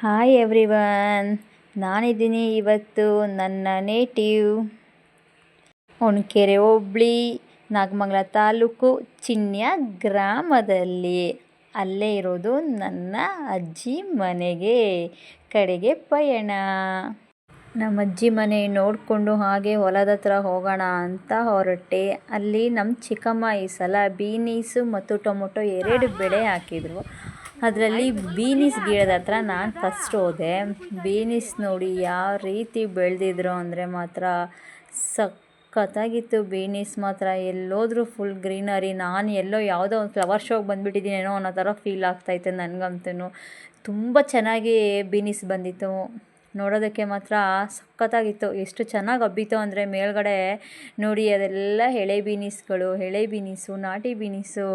Hi everyone, ನಾನಿದ್ದೀನಿ ಇವತ್ತು ನನ್ನ ನೇಟಿವ್ ಹೊಣಕೆರೆ ಹೋಬಳಿ ನಾಗಮಂಗಲ ತಾಲೂಕು ಚಿನ್ಯ ಗ್ರಾಮದಲ್ಲಿ. ಅಲ್ಲೇ ಇರೋದು ನನ್ನ ಅಜ್ಜಿ ಮನೆಗೆ ಕಡೆಗೆ ಪಯಣ. ನಮ್ಮ ಅಜ್ಜಿ ಮನೆ ನೋಡಿಕೊಂಡು ಹಾಗೆ ಹೊಲದ ಹತ್ರ ಹೋಗೋಣ ಅಂತ ಹೊರಟೆ. ಅಲ್ಲಿ ನಮ್ಮ ಚಿಕ್ಕಮ್ಮ ಈ ಸಲ ಬೀನೀಸು ಮತ್ತು ಟೊಮೊಟೊ 2 ಬೆಳೆ ಹಾಕಿದ್ರು. ಅದರಲ್ಲಿ ಬೀನೀಸ್ ಗಿಡದ ಹತ್ರ ನಾನು ಫಸ್ಟ್ ಹೋದೆ. ಬೀನೀಸ್ ನೋಡಿ ಯಾವ ರೀತಿ ಬೆಳೆದಿದ್ರು ಅಂದರೆ ಮಾತ್ರ ಸಖತ್ತಾಗಿತ್ತು. ಬೀನೀಸ್ ಮಾತ್ರ ಎಲ್ಲೋದ್ರೂ ಫುಲ್ ಗ್ರೀನರಿ. ನಾನು ಎಲ್ಲೋ ಯಾವುದೋ ಒಂದು ಫ್ಲವರ್ ಶೋಗೆ ಬಂದುಬಿಟ್ಟಿದ್ದೀನೇನೋ ಅನ್ನೋ ಥರ ಫೀಲ್ ಆಗ್ತಾಯಿತ್ತು ನನಗಂತೂ. ತುಂಬ ಚೆನ್ನಾಗಿ ಬೀನೀಸ್ ಬಂದಿತ್ತು. ನೋಡೋದಕ್ಕೆ ಮಾತ್ರ ಸಖತ್ತಾಗಿತ್ತು. ಎಷ್ಟು ಚೆನ್ನಾಗಿ ಹಬ್ಬಿತ್ತು ಅಂದರೆ ಮೇಲ್ಗಡೆ ನೋಡಿ ಅದೆಲ್ಲ ಎಳೆ ಬೀನೀಸು, ನಾಟಿ ಬೀನೀಸು.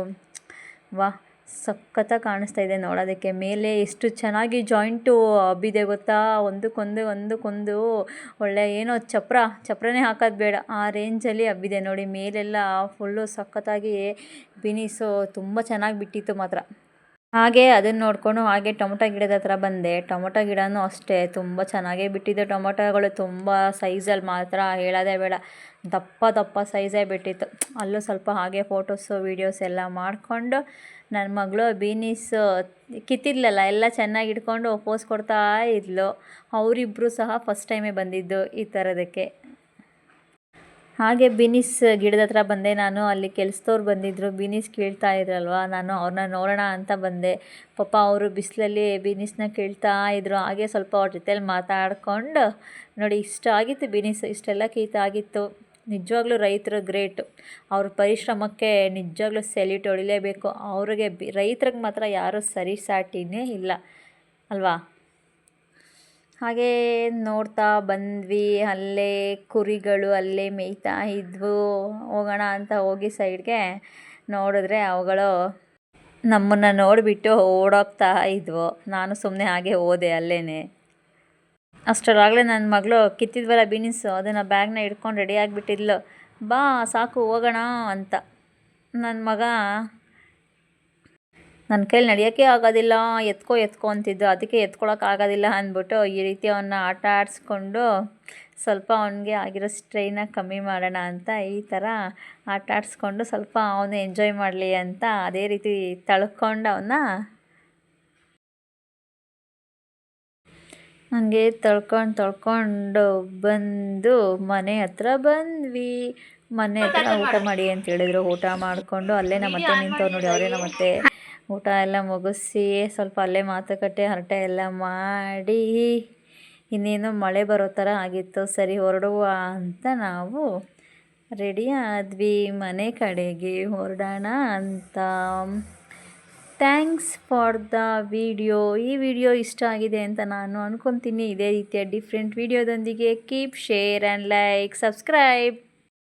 ವಾಹ್, ಸಖತ್ತಾಗಿ ಕಾಣಿಸ್ತಾ ಇದೆ ನೋಡೋದಕ್ಕೆ. ಮೇಲೆ ಎಷ್ಟು ಚೆನ್ನಾಗಿ ಜಾಯಿಂಟು ಹಬ್ಬಿದೆ ಗೊತ್ತಾ, ಒಂದಕ್ಕೊಂದು ಒಳ್ಳೆ ಏನೋ ಚಪ್ರನೇ ಹಾಕೋದು ಬೇಡ ಆ ರೇಂಜಲ್ಲಿ ಹಬ್ಬಿದೆ ನೋಡಿ. ಮೇಲೆಲ್ಲ ಫುಲ್ಲು ಸಖತ್ತಾಗಿ ಬೀನೀಸು ತುಂಬ ಚೆನ್ನಾಗಿ ಬಿಟ್ಟಿತ್ತು ಮಾತ್ರ. ಹಾಗೆ ಅದನ್ನು ನೋಡಿಕೊಂಡು ಹಾಗೆ ಟೊಮೊಟೊ ಗಿಡದ ಹತ್ರ ಬಂದೆ. ಟೊಮೊಟೊ ಗಿಡನೂ ಅಷ್ಟೇ ತುಂಬ ಚೆನ್ನಾಗೇ ಬಿಟ್ಟಿದ್ದು. ಟೊಮೊಟೊಗಳು ತುಂಬ ಸೈಜಲ್ಲಿ ಮಾತ್ರ ಹೇಳೋದೇ ಬೇಡ, ದಪ್ಪ ಸೈಜೇ ಬಿಟ್ಟಿತ್ತು. ಅಲ್ಲೂ ಸ್ವಲ್ಪ ಹಾಗೆ ಫೋಟೋಸು ವೀಡಿಯೋಸ್ ಎಲ್ಲ ಮಾಡಿಕೊಂಡು ನನ್ನ ಮಗಳು ಬೀನೀಸು ಕಿತ್ತಿದ್ಲಲ್ಲ ಎಲ್ಲ ಚೆನ್ನಾಗಿ ಇಟ್ಕೊಂಡು ಪೋಸ್ ಕೊಡ್ತಾ ಇದ್ಲು. ಅವರಿಬ್ಬರು ಸಹ ಫಸ್ಟ್ ಟೈಮೇ ಬಂದಿದ್ದು ಈ ಥರದಕ್ಕೆ. ಹಾಗೆ ಬೀನೀಸ್ ಗಿಡದ ಹತ್ರ ಬಂದೆ ನಾನು. ಅಲ್ಲಿ ಕೆಲಸದವ್ರು ಬಂದಿದ್ದರು, ಬೀನೀಸ್ ಕೀಳ್ತಾ ಇದ್ರಲ್ವ, ನಾನು ಅವ್ರನ್ನ ನೋಡೋಣ ಅಂತ ಬಂದೆ. ಪಾಪ ಅವರು ಬಿಸಿಲಲ್ಲಿ ಬೀನೀಸ್ನ ಕೀಳ್ತಾ ಇದ್ದರು. ಹಾಗೆ ಸ್ವಲ್ಪ ಅವ್ರ ಜೊತೇಲಿ ಮಾತಾಡಿಕೊಂಡು ನೋಡಿ ಇಷ್ಟು ಆಗಿತ್ತು ಬೀನೀಸ್, ಇಷ್ಟೆಲ್ಲ ಆಗಿತ್ತು. ನಿಜವಾಗ್ಲೂ ರೈತರು ಗ್ರೇಟು. ಅವ್ರ ಪರಿಶ್ರಮಕ್ಕೆ ನಿಜವಾಗ್ಲೂ ಸೆಲ್ಯೂಟ್ ಹೊಡಿಲೇಬೇಕು. ಅವ್ರಿಗೆ ರೈತ್ರಿಗೆ ಮಾತ್ರ ಯಾರೂ ಸರಿ ಸಾಟಿನೇ ಇಲ್ಲ ಅಲ್ವಾ. ಹಾಗೇ ನೋಡ್ತಾ ಬಂದ್ವಿ. ಅಲ್ಲೇ ಕುರಿಗಳು ಅಲ್ಲೇ ಮೇಯ್ತಾ ಇದ್ವು. ಹೋಗೋಣ ಅಂತ ಹೋಗಿ ಸೈಡ್ಗೆ ನೋಡಿದ್ರೆ ಅವುಗಳು ನಮ್ಮನ್ನು ನೋಡಿಬಿಟ್ಟು ಓಡೋಗ್ತಾ ಇದ್ವು. ನಾನು ಸುಮ್ಮನೆ ಹಾಗೆ ಹೋದೆ ಅಲ್ಲೇ. ಅಷ್ಟರಾಗಲೇ ನನ್ನ ಮಗಳು ಕಿತ್ತಿದ್ವಲ್ಲ ಬೀನೀಸು, ಅದನ್ನು ಬ್ಯಾಗ್ನ ಹಿಡ್ಕೊಂಡು ರೆಡಿ ಆಗಿಬಿಟ್ಟಿದ್ಲು. ಬಾ ಸಾಕು ಹೋಗೋಣ ಅಂತ. ನನ್ನ ಮಗ ನನ್ನ ಕೈಲಿ ನಡೆಯೋಕ್ಕೆ ಆಗೋದಿಲ್ಲ, ಎತ್ಕೊ ಅಂತಿದ್ದು. ಅದಕ್ಕೆ ಎತ್ಕೊಳಕ್ಕಾಗೋದಿಲ್ಲ ಅಂದ್ಬಿಟ್ಟು ಈ ರೀತಿ ಅವನ್ನ ಆಟ ಆಡಿಸ್ಕೊಂಡು ಸ್ವಲ್ಪ ಅವನಿಗೆ ಆಗಿರೋ ಸ್ಟ್ರೈನ ಕಮ್ಮಿ ಮಾಡೋಣ ಅಂತ ಈ ಥರ ಆಟ ಆಡಿಸ್ಕೊಂಡು ಸ್ವಲ್ಪ ಅವನು ಎಂಜಾಯ್ ಮಾಡಲಿ ಅಂತ ಅದೇ ರೀತಿ ತಳ್ಕೊಂಡು ಅವನ್ನ ಹಂಗೆ ತಳ್ಕೊಂಡು ಬಂದು ಮನೆ ಹತ್ರ ಬಂದ್ವಿ. ಮನೆ ಹತ್ರ ಊಟ ಮಾಡಿ ಅಂತ ಹೇಳಿದ್ರು. ಊಟ ಮಾಡಿಕೊಂಡು ಅಲ್ಲೇ ನಮ್ಮ ಅತ್ತೆ ನಿಂತವ್ರು ನೋಡಿ, ಅವರೇ ನಮ್ಮ ಅತ್ತೆ. ಊಟ ಎಲ್ಲ ಮುಗಿಸಿ ಸ್ವಲ್ಪ ಅಲ್ಲೇ ಮಾತುಕತೆ ಹರಟೆ ಎಲ್ಲ ಮಾಡಿ ಇನ್ನೇನು ಮಳೆ ಬರೋ ಥರ ಆಗಿತ್ತು. ಸರಿ ಹೊರಡುವ ಅಂತ ನಾವು ರೆಡಿ ಆದ್ವಿ, ಮನೆ ಕಡೆಗೆ ಹೊರಡೋಣ ಅಂತ. Thanks for the video. ಈ ವಿಡಿಯೋ ಇಷ್ಟ ಆಗಿದೆ ಅಂತ ನಾನು ಅಂದ್ಕೊತೀನಿ. ಇದೇ ರೀತಿಯ ಡಿಫ್ರೆಂಟ್ ವಿಡಿಯೋದೊಂದಿಗೆ keep share and like subscribe.